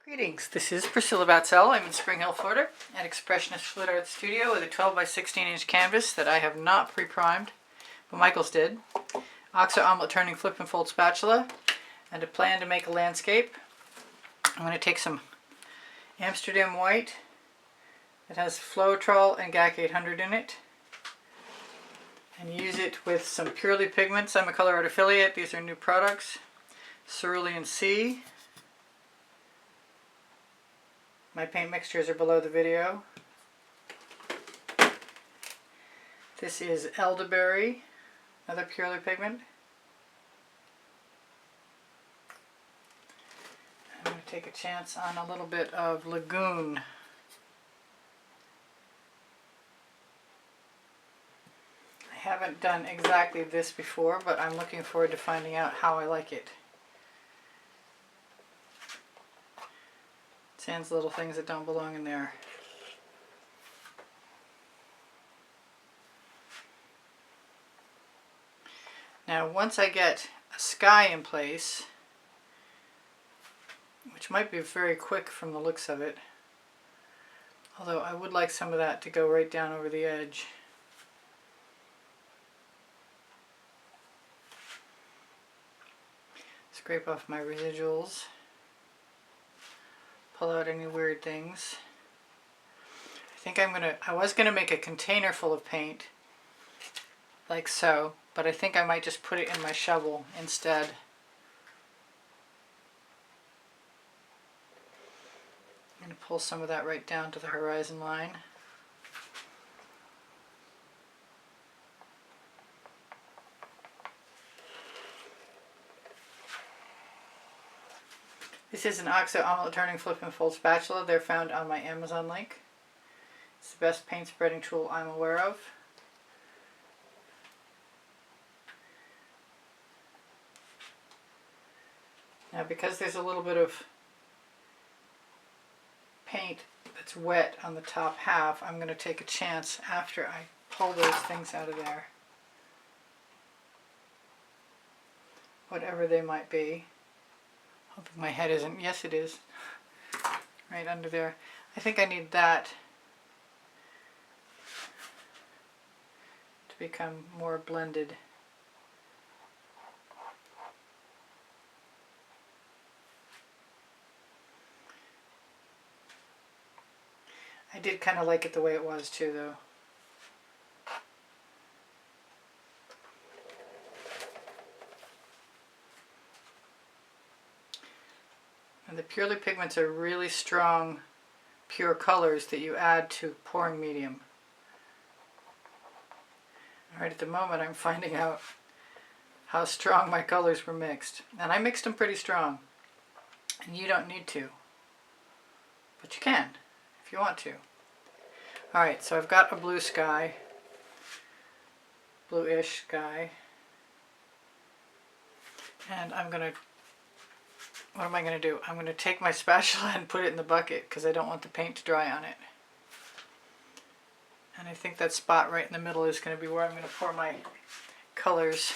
Greetings, this is Priscilla Batzell. I'm in Spring Hill, Florida at Expressionist Fluid Art Studio with a 12 by 16 inch canvas that I have not pre-primed, but Michael's did. Oxo omelet turning flip and fold spatula and a plan to make a landscape. I'm going to take some Amsterdam white that has Floetrol and GAC 800 in it and use it with some Purely pigments. I'm a Color Arte affiliate. These are new products. Cerulean C. My paint mixtures are below the video. This is elderberry, another Purely pigment. I'm going to take a chance on a little bit of lagoon. I haven't done exactly this before, but I'm looking forward to finding out how I like it. Sans little things that don't belong in there. Now once I get a sky in place, which might be very quick from the looks of it, although I would like some of that to go right down over the edge. Scrape off my residuals. Pull out any weird things. I was gonna make a container full of paint, like so, but I think I might just put it in my shovel instead. I'm gonna pull some of that right down to the horizon line. This is an Oxo omelet turning flip and fold spatula. They're found on my Amazon link. It's the best paint spreading tool I'm aware of. Now because there's a little bit of paint that's wet on the top half, I'm going to take a chance after I pull those things out of there, whatever they might be. Hoping my head isn't. Yes, it is. Right under there. I think I need that to become more blended. I did kind of like it the way it was too, though. And the Purely pigments are really strong, pure colors that you add to pouring medium. Right at the moment I'm finding out how strong my colors were mixed. And I mixed them pretty strong. And you don't need to. But you can, if you want to. Alright, so I've got a blue sky. Bluish sky. And I'm going to... What am I going to do? I'm going to take my spatula and put it in the bucket because I don't want the paint to dry on it. And I think that spot right in the middle is going to be where I'm going to pour my colors.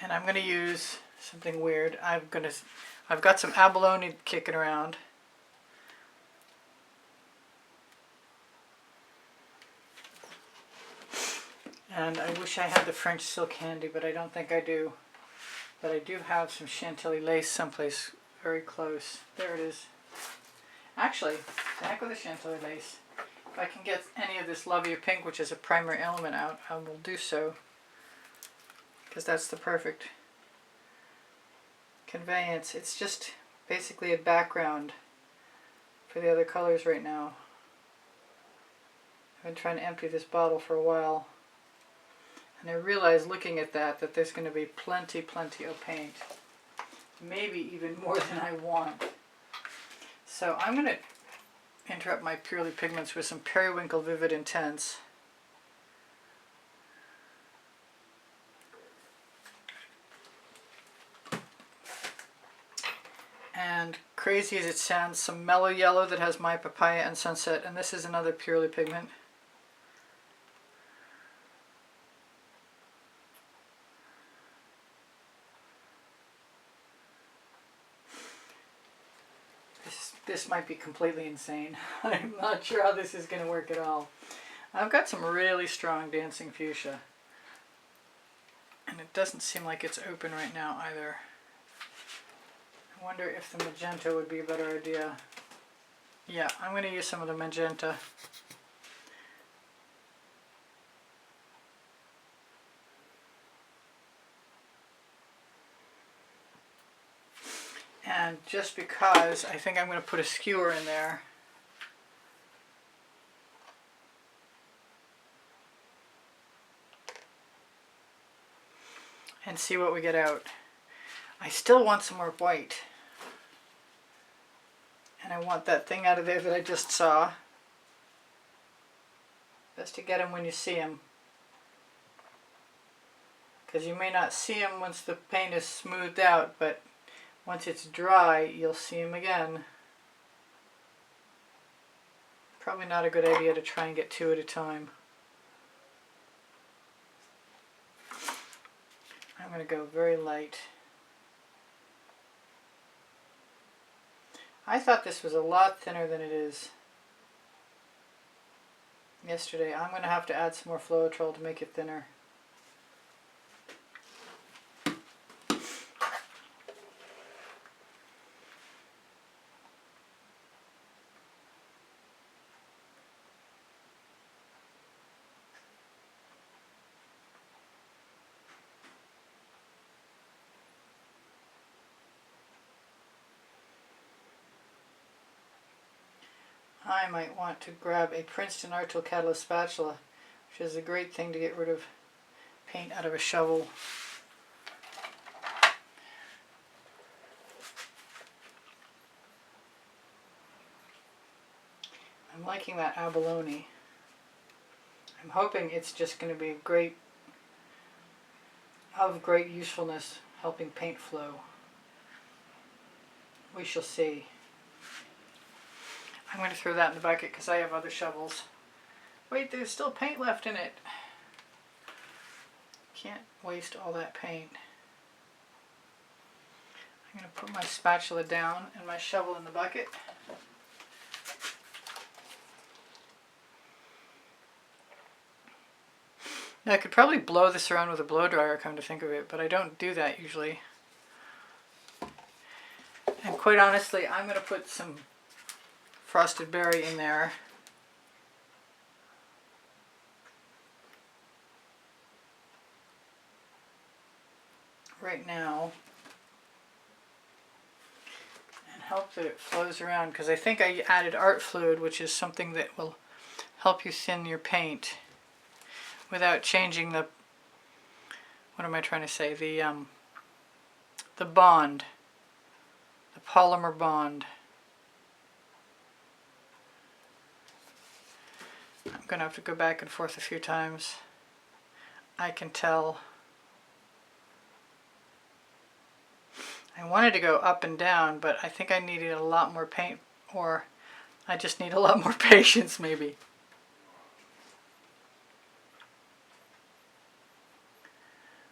And I'm going to use something weird. I've got some abalone kicking around. And I wish I had the French silk handy, but I don't think I do. But I do have some Chantilly lace someplace very close. There it is. Actually, the heck with the Chantilly lace. If I can get any of this Love Your Pink, which is a primary element, out, I will do so. Because that's the perfect conveyance. It's just basically a background for the other colors right now. I've been trying to empty this bottle for a while. And I realize looking at that there's going to be plenty of paint. Maybe even more than I want. So I'm going to interrupt my Purely pigments with some Periwinkle Vivid Intense. And crazy as it sounds, some Mellow Yellow that has my Papaya and Sunset. And this is another Purely pigment. this might be completely insane. I'm not sure how this is going to work at all. I've got some really strong dancing fuchsia. And it doesn't seem like it's open right now either. I wonder if the magenta would be a better idea. Yeah, I'm going to use some of the magenta. And just because, I think I'm going to put a skewer in there. And see what we get out. I still want some more white. And I want that thing out of there that I just saw. Best to get them when you see them. Because you may not see them once the paint is smoothed out, but once it's dry, you'll see them again. Probably not a good idea to try and get two at a time. I'm going to go very light. I thought this was a lot thinner than it is. Yesterday, I'm going to have to add some more Floetrol to make it thinner. I might want to grab a Princeton Art Tool Catalyst spatula, which is a great thing to get rid of paint out of a shovel. I'm liking that abalone. I'm hoping it's just going to be of great usefulness, helping paint flow. We shall see. I'm going to throw that in the bucket because I have other shovels. Wait, there's still paint left in it. Can't waste all that paint. I'm going to put my spatula down and my shovel in the bucket. Now, I could probably blow this around with a blow dryer, come to think of it, but I don't do that usually. And quite honestly, I'm going to put some frosted berry in there. Right now. And hope that it flows around, because I think I added art fluid, which is something that will help you thin your paint without changing the, what am I trying to say, the bond, the polymer bond. I'm going to have to go back and forth a few times. I can tell. I wanted to go up and down, but I think I needed a lot more paint, or I just need a lot more patience maybe.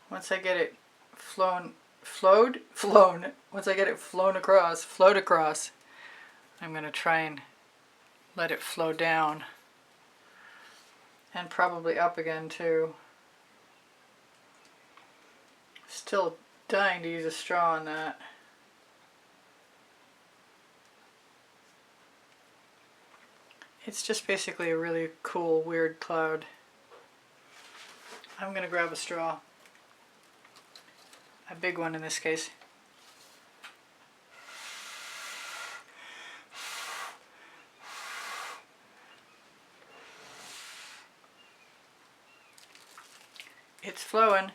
Once I get it flowed across, I'm going to try and let it flow down. And probably up again too. Still dying to use a straw on that. It's just basically a really cool, weird cloud. I'm going to grab a straw. A big one in this case. It's flowing.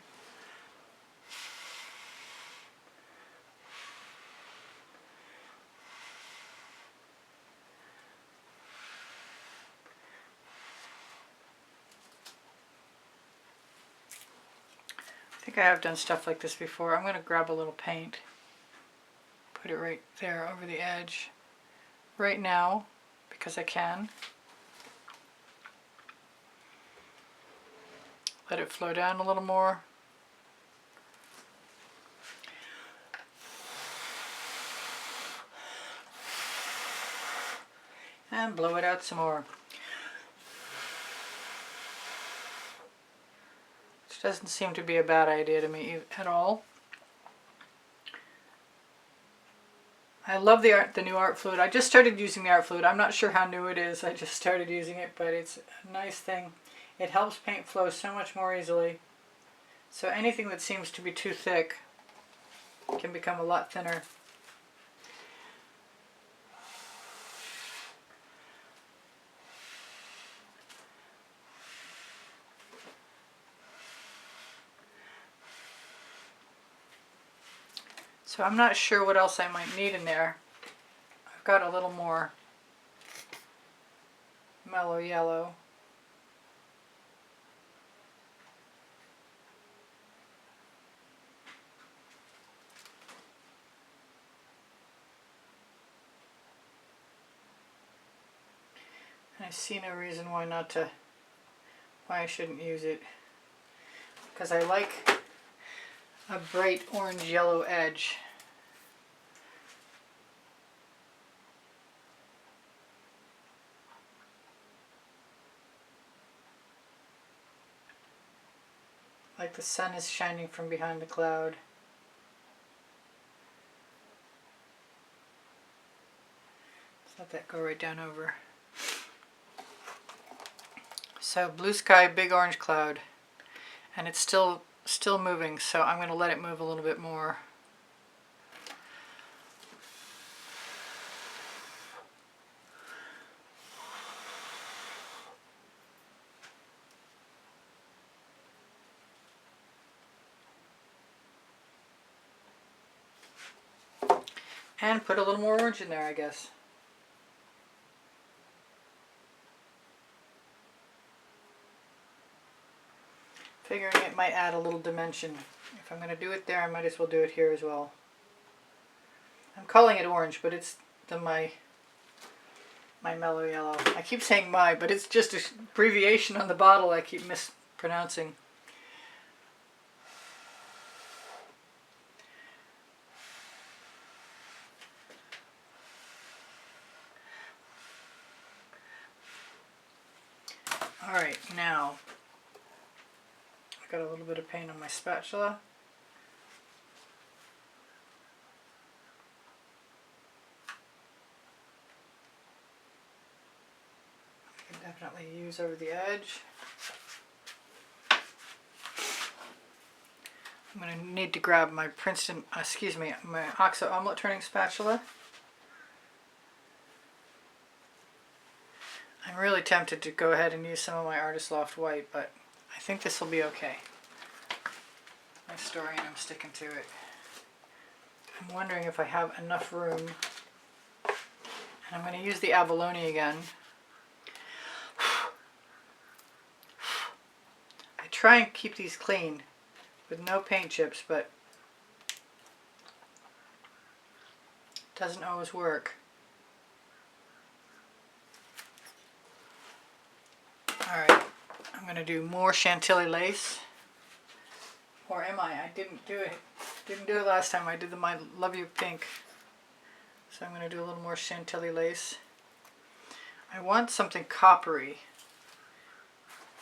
I think I have done stuff like this before. I'm going to grab a little paint, put it right there over the edge right now because I can. Let it flow down a little more. And blow it out some more. Which doesn't seem to be a bad idea to me at all. I love the new art fluid. I just started using the art fluid. I'm not sure how new it is. I just started using it, but it's a nice thing. It helps paint flow so much more easily. So anything that seems to be too thick can become a lot thinner. So I'm not sure what else I might need in there. I've got a little more mellow yellow. And I see no reason why I shouldn't use it. Because I like a bright orange yellow edge. Like the sun is shining from behind the cloud. Let's let that go right down over. So blue sky, big orange cloud. And it's still moving, so I'm going to let it move a little bit more. And put a little more orange in there, I guess. Figuring it might add a little dimension. If I'm going to do it there, I might as well do it here as well. I'm calling it orange, but it's my mellow yellow. I keep saying but it's just an abbreviation on the bottle I keep mispronouncing. Alright, now I got a little bit of paint on my spatula. I can definitely use over the edge. I'm going to need to grab my my OXO omelet turning spatula. I'm really tempted to go ahead and use some of my Artist Loft white, but I think this will be okay. My story, and I'm sticking to it. I'm wondering if I have enough room. And I'm going to use the abalone again. I try and keep these clean with no paint chips, but it doesn't always work. Alright, I'm going to do more Chantilly lace. Or am I? I didn't do it. Didn't do it last time. I did the My Love You Pink. So I'm going to do a little more Chantilly lace. I want something coppery.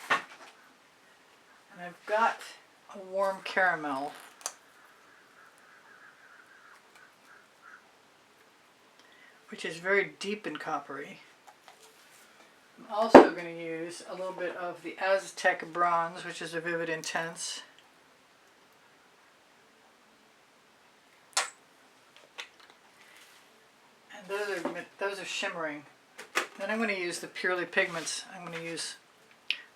And I've got a warm caramel. Which is very deep and coppery. I'm also going to use a little bit of the Aztec bronze, which is a vivid intense. And those are shimmering. Then I'm going to use the purely pigments. I'm going to use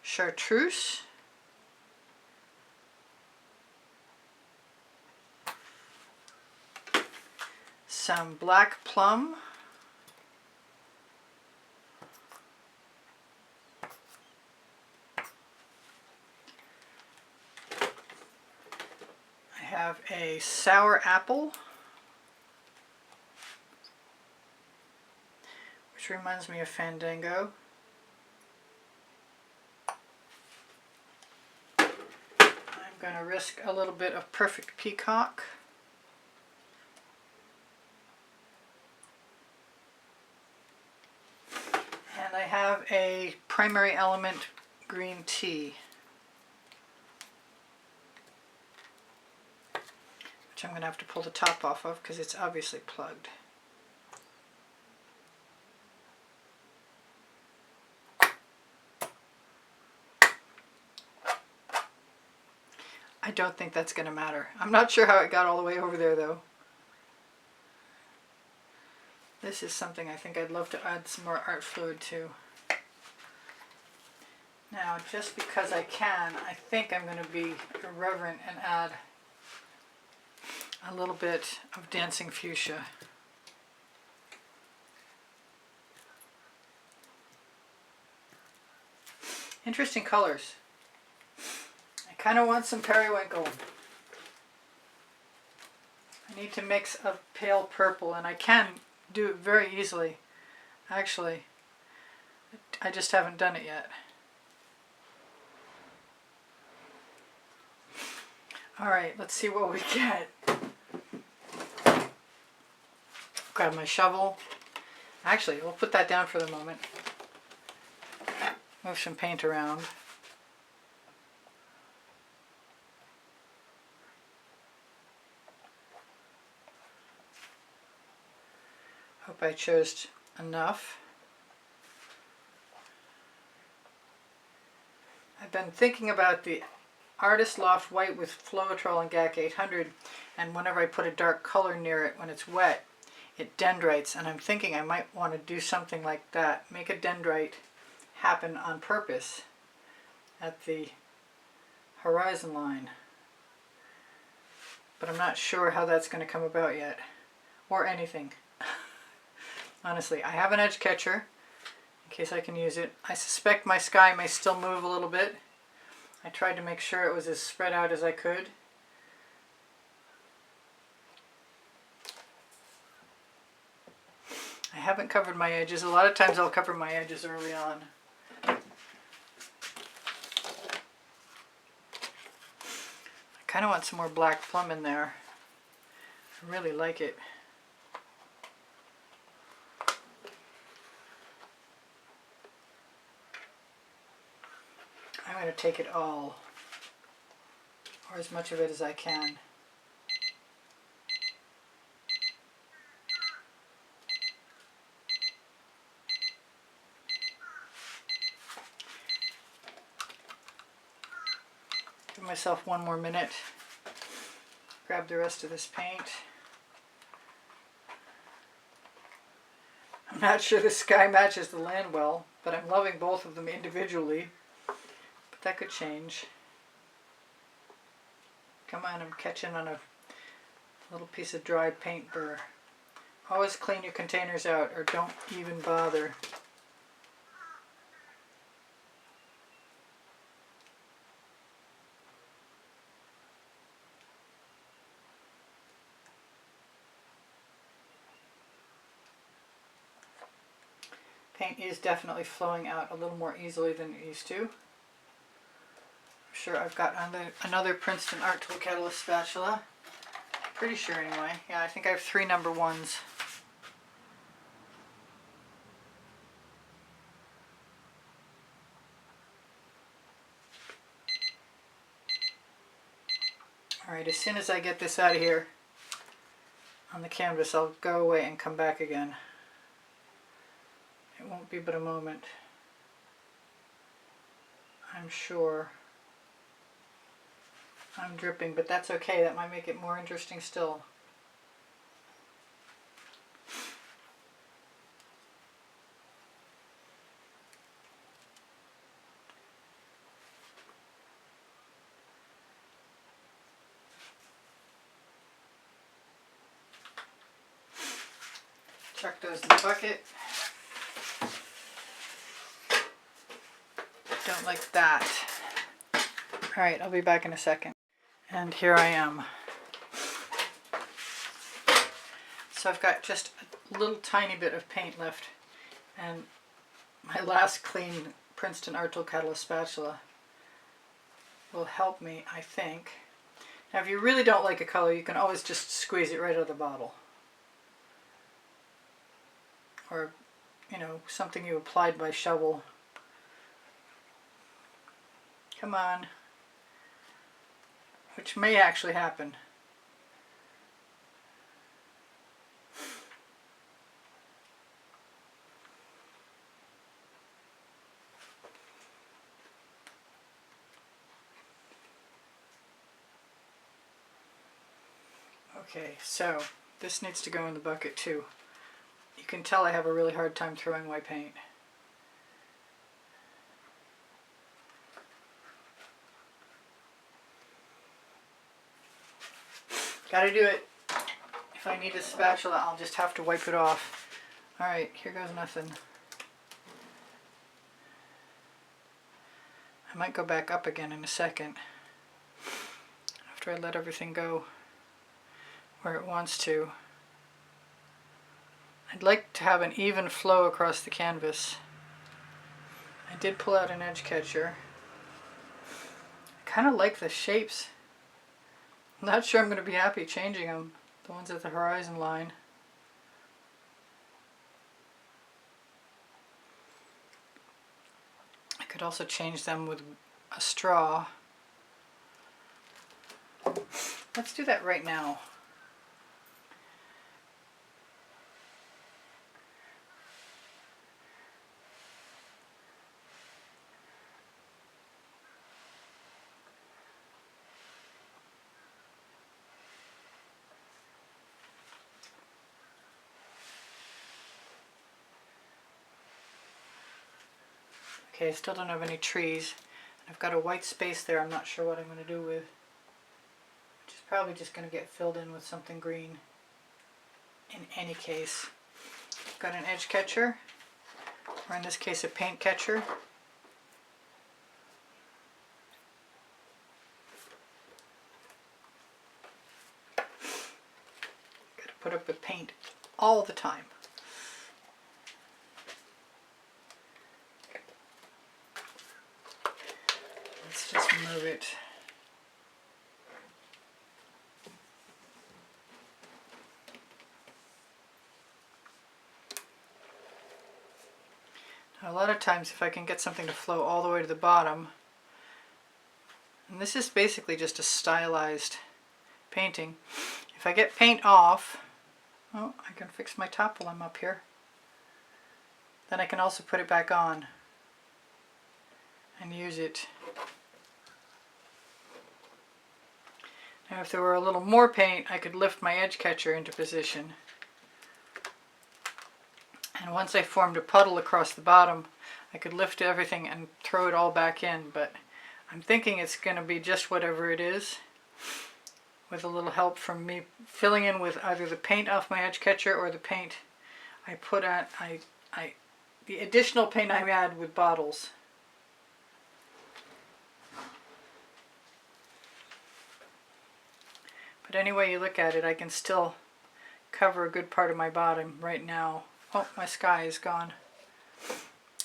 Chartreuse. Some black plum. I have a sour apple, which reminds me of Fandango. I'm going to risk a little bit of Perfect Peacock. a Primary Element green tea, which I'm going to have to pull the top off of because it's obviously plugged. I don't think that's going to matter. I'm not sure how it got all the way over there though. This is something I think I'd love to add some more art fluid to. Now, just because I can, I think I'm going to be irreverent and add a little bit of Dancing Fuchsia. Interesting colors. I kind of want some Periwinkle. I need to mix a pale purple, and I can do it very easily. Actually, I just haven't done it yet. Alright, let's see what we get. Grab my shovel. Actually, we'll put that down for the moment. Move some paint around. Hope I chose enough. I've been thinking about the Artist Loft White with Floetrol and GAC 800, and whenever I put a dark color near it when it's wet, it dendrites, and I'm thinking I might want to do something like that. Make a dendrite happen on purpose at the horizon line. But I'm not sure how that's going to come about yet, or anything. Honestly, I have an edge catcher in case I can use it. I suspect my sky may still move a little bit. I tried to make sure it was as spread out as I could. I haven't covered my edges. A lot of times I'll cover my edges early on. I kind of want some more black plum in there. I really like it. I'm going to take it all, or as much of it as I can. Give myself one more minute. Grab the rest of this paint. I'm not sure the sky matches the land well, but I'm loving both of them individually. But that could change. Come on, I'm catching on a little piece of dry paint burr. Always clean your containers out, or don't even bother. Paint is definitely flowing out a little more easily than it used to. I'm sure I've got another Princeton Art Tool Catalyst spatula. Pretty sure anyway. Yeah, I think I have 3 number 1s. Alright, as soon as I get this out of here on the canvas, I'll go away and come back again. It won't be but a moment, I'm sure. I'm dripping, but that's okay. That might make it more interesting still. Chuck those in the bucket. Don't like that. Alright, I'll be back in a second. And here I am. So I've got just a little tiny bit of paint left, and my last clean Princeton Art Tool Catalyst spatula will help me, I think. Now if you really don't like a color, you can always just squeeze it right out of the bottle. Or, you know, something you applied by shovel Come on. Which may actually happen. Okay, so this needs to go in the bucket too. You can tell I have a really hard time throwing white paint. Gotta do it. If I need a spatula, I'll just have to wipe it off. Alright, here goes nothing. I might go back up again in a second after I let everything go where it wants to. I'd like to have an even flow across the canvas. I did pull out an edge catcher. I kind of like the shapes. I'm not sure I'm going to be happy changing them, the ones at the horizon line. I could also change them with a straw. Let's do that right now. Okay, I still don't have any trees. I've got a white space there I'm not sure what I'm going to do with. Which is probably just going to get filled in with something green in any case. I've got an edge catcher, or in this case a paint catcher. Got to put up with paint all the time. Let's just move it. Now, a lot of times if I can get something to flow all the way to the bottom, and this is basically just a stylized painting. If I get paint off, oh, I can fix my top while I'm up here. Then I can also put it back on and use it. Now if there were a little more paint, I could lift my edge catcher into position. And once I formed a puddle across the bottom, I could lift everything and throw it all back in, but I'm thinking it's going to be just whatever it is, with a little help from me filling in with either the paint off my edge catcher or the paint I put at, the additional paint I add with bottles. But any way you look at it, I can still cover a good part of my bottom right now. Oh, my sky is gone.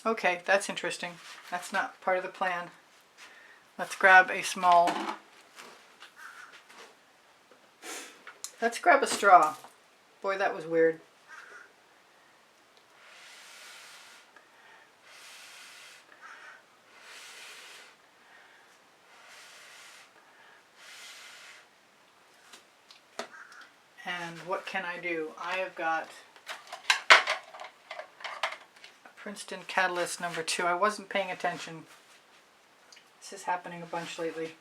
Okay, that's interesting. That's not part of the plan. Let's grab a small... Let's grab a straw. Boy, that was weird. And what can I do? I have got a Princeton Catalyst number 2. I wasn't paying attention. This is happening a bunch lately.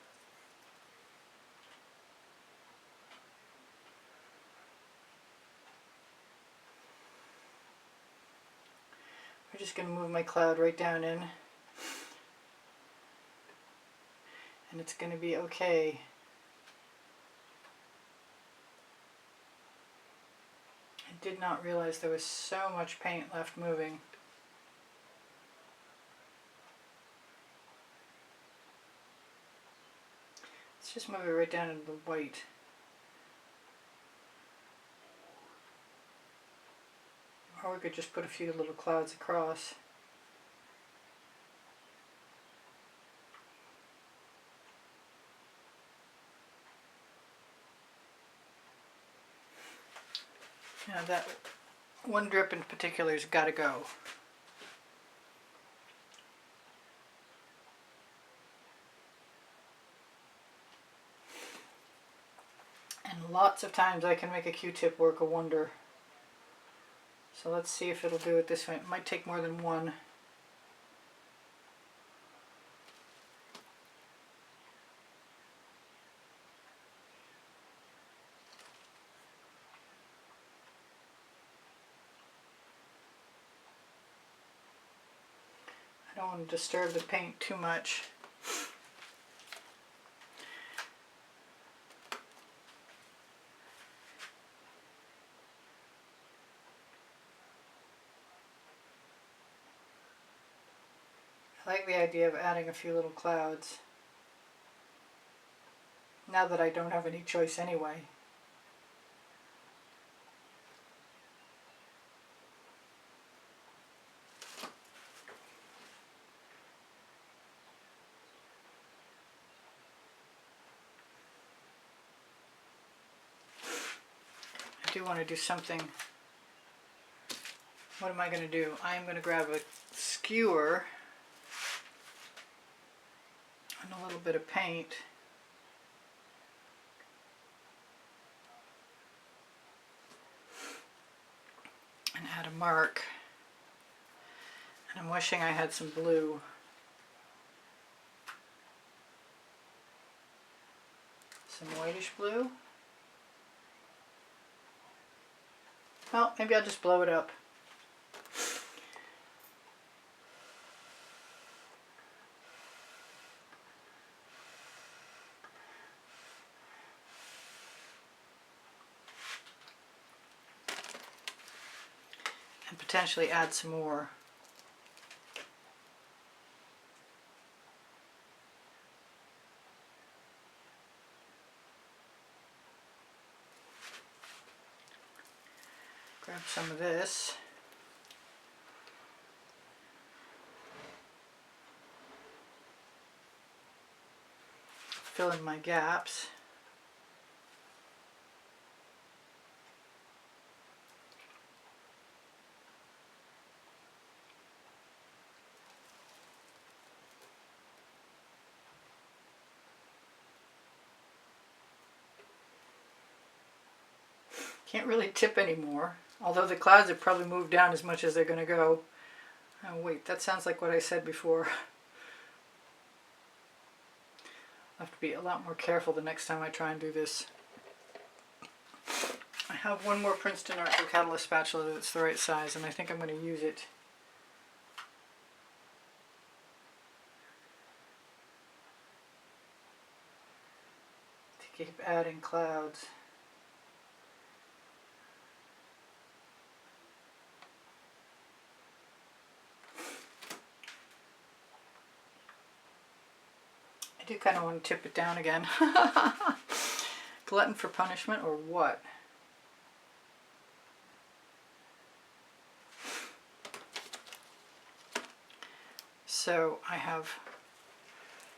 We're just going to move my cloud right down in. And it's going to be okay. I did not realize there was so much paint left moving. Let's just move it right down into the white. Or we could just put a few little clouds across. Now that one drip in particular has got to go. And lots of times I can make a Q-tip work a wonder. So let's see if it'll do it this way. It might take more than one. I don't want to disturb the paint too much. I like the idea of adding a few little clouds, now that I don't have any choice anyway. I do want to do something. What am I going to do? I'm going to grab a skewer and a little bit of paint. And add a mark. And I'm wishing I had some blue. Some whitish blue. Well, maybe I'll just blow it up. And potentially add some more. Grab some of this. Fill in my gaps. Can't really tip anymore, although the clouds have probably moved down as much as they're going to go. Oh wait, that sounds like what I said before. I'll have to be a lot more careful the next time I try and do this. I have one more Princeton Art Glue Catalyst spatula that's the right size, and I think I'm going to use it. To keep adding clouds. I do kind of want to tip it down again. Glutton for punishment or what? So I have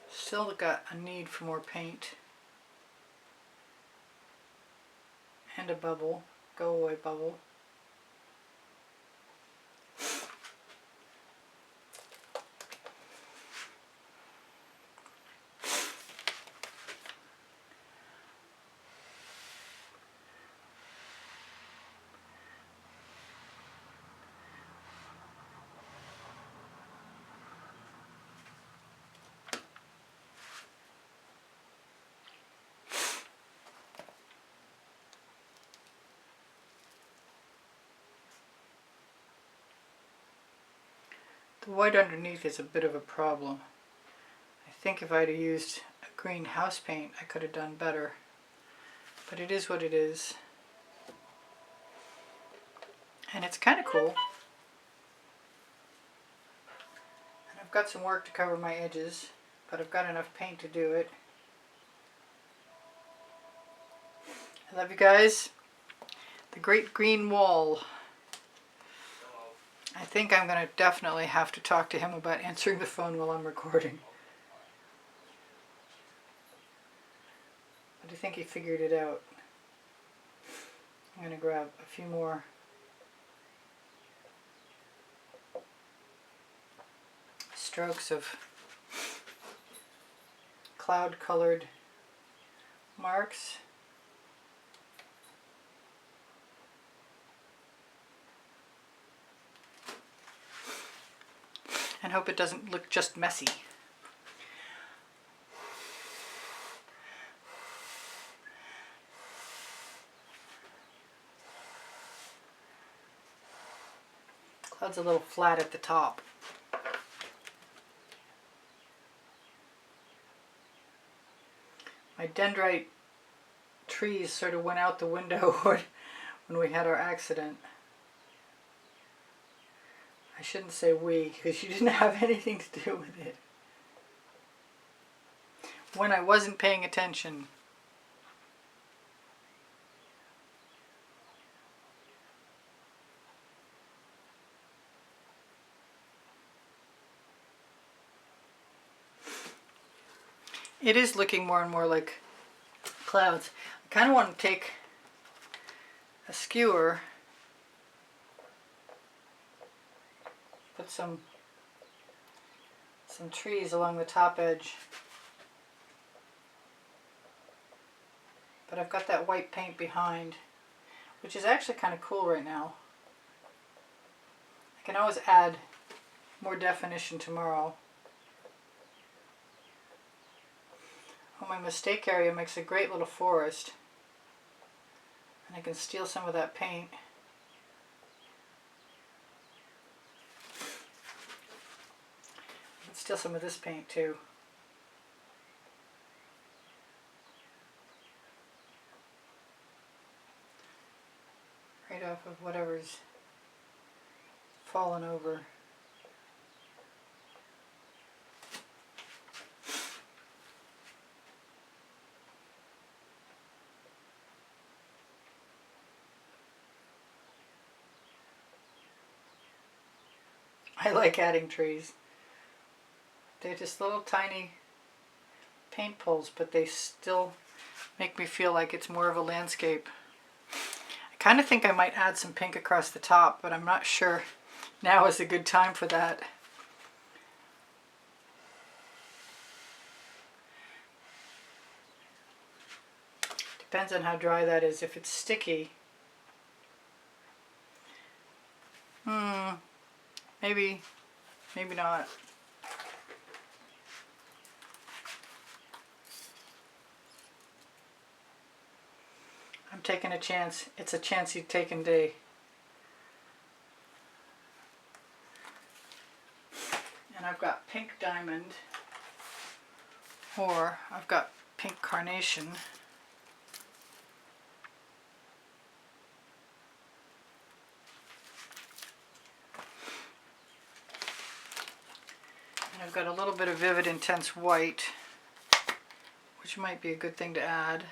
still got a need for more paint and a bubble, go away bubble. The white underneath is a bit of a problem. I think if I'd have used a green house paint I could have done better. But it is what it is. And it's kind of cool. And I've got some work to cover my edges, but I've got enough paint to do it. I love you guys. The Great Green Wall. I think I'm going to definitely have to talk to him about answering the phone while I'm recording. But I think he figured it out. I'm going to grab a few more strokes of cloud colored marks. and hope it doesn't look just messy. Cloud's a little flat at the top. My dendrite trees sort of went out the window when we had our accident. I shouldn't say we, because you didn't have anything to do with it. When I wasn't paying attention. It is looking more and more like clouds. I kind of want to take a skewer, put some trees along the top edge. But I've got that white paint behind, which is actually kind of cool right now. I can always add more definition tomorrow. Oh, my mistake area makes a great little forest. And I can steal some of that paint. I can steal some of this paint too. Right off of whatever's fallen over. I like adding trees. They're just little tiny paint pulls, but they still make me feel like it's more of a landscape. I kind of think I might add some pink across the top, but I'm not sure now is a good time for that. Depends on how dry that is. If it's sticky, maybe not. I'm taking a chance. It's a chance you've taken day. And I've got pink diamond, or I've got pink carnation. And I've got a little bit of vivid intense white, which might be a good thing to add.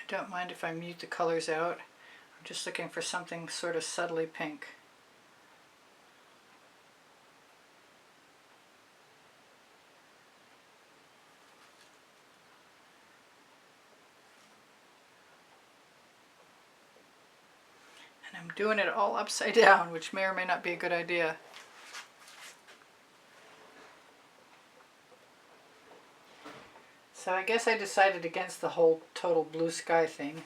Don't mind if I mute the colors out. I'm just looking for something sort of subtly pink. And I'm doing it all upside down, which may or may not be a good idea. So I guess I decided against the whole total blue sky thing,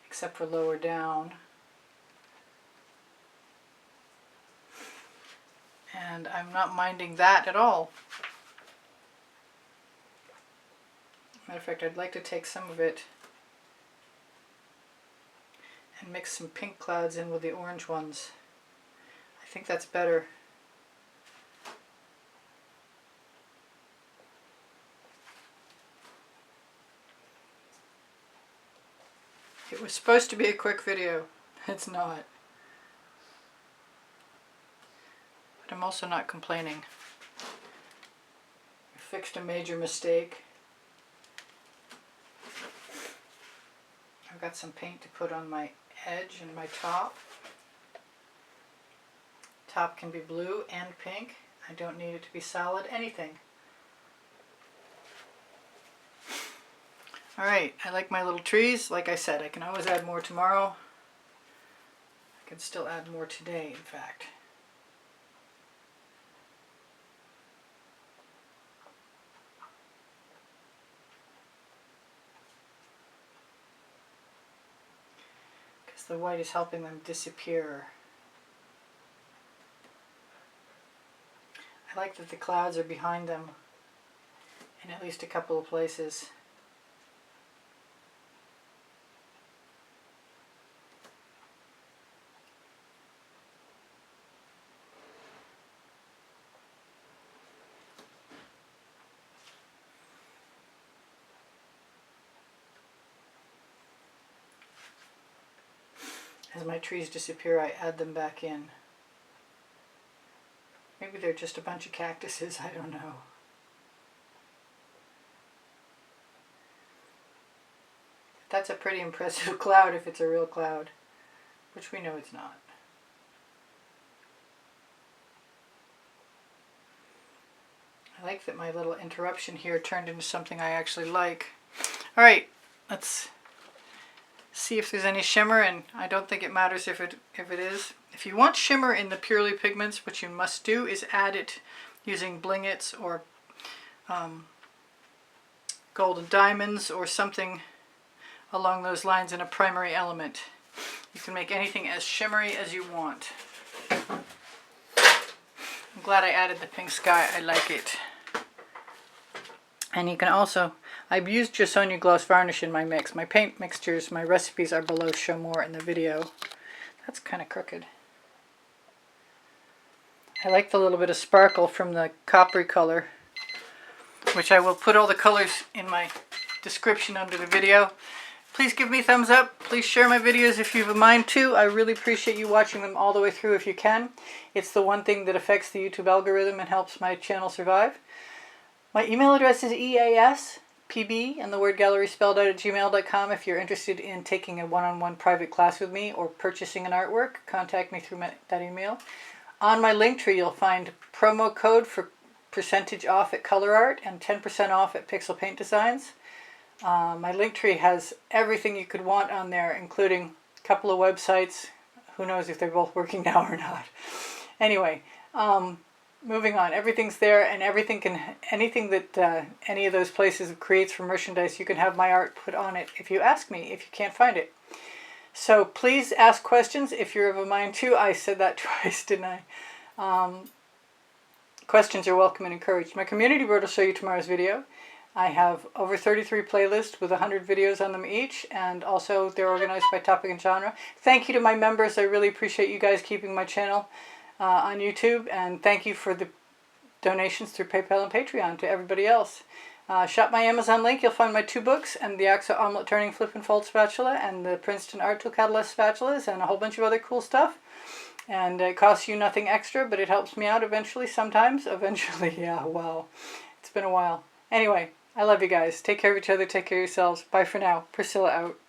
except for lower down. And I'm not minding that at all. Matter of fact, I'd like to take some of it and mix some pink clouds in with the orange ones. I think that's better. It was supposed to be a quick video. It's not. But I'm also not complaining. I fixed a major mistake. I've got some paint to put on my edge and my top. Top can be blue and pink. I don't need it to be solid anything. Alright, I like my little trees. Like I said, I can always add more tomorrow. I can still add more today, in fact. Because the white is helping them disappear. I like that the clouds are behind them in at least a couple of places. As my trees disappear, I add them back in. Maybe they're just a bunch of cactuses, I don't know. That's a pretty impressive cloud if it's a real cloud, which we know it's not. I like that my little interruption here turned into something I actually like. Alright, let's see if there's any shimmer, and I don't think it matters if it is. If you want shimmer in the purely pigments, what you must do is add it using blingets or golden diamonds or something along those lines in a primary element. You can make anything as shimmery as you want. I'm glad I added the pink sky. I like it. And you can also, I've used Jasonja Gloss Varnish in my mix. My paint mixtures, my recipes are below, show more in the video. That's kind of crooked. I like the little bit of sparkle from the coppery color, which I will put all the colors in my description under the video. Please give me a thumbs up. Please share my videos if you have a mind to. I really appreciate you watching them all the way through if you can. It's the one thing that affects the YouTube algorithm and helps my channel survive. My email address is easpbgallery and the word gallery spelled out at gmail.com. If you're interested in taking a one-on-one private class with me or purchasing an artwork, contact me through that email. On my link tree, you'll find promo code for % off at Colourarte and 10% off at Pixel Paint Designs. My link tree has everything you could want on there, including a couple of websites. Who knows if they're both working now or not. Anyway, moving on. Everything's there, and anything that any of those places creates for merchandise, you can have my art put on it if you ask me, if you can't find it. So please ask questions if you're of a mind to. I said that twice, didn't I? Questions are welcome and encouraged. My community board will show you tomorrow's video. I have over 33 playlists with 100 videos on them each, and also they're organized by topic and genre. Thank you to my members. I really appreciate you guys keeping my channel on YouTube, and thank you for the donations through PayPal and Patreon to everybody else. Shop my Amazon link. You'll find my 2 books and the Axo Omelette Turning Flip and Fold Spatula and the Princeton Art Tool Catalyst spatulas and a whole bunch of other cool stuff. And it costs you nothing extra, but it helps me out eventually, sometimes. Eventually, yeah, wow. It's been a while. Anyway, I love you guys. Take care of each other. Take care of yourselves. Bye for now. Priscilla out.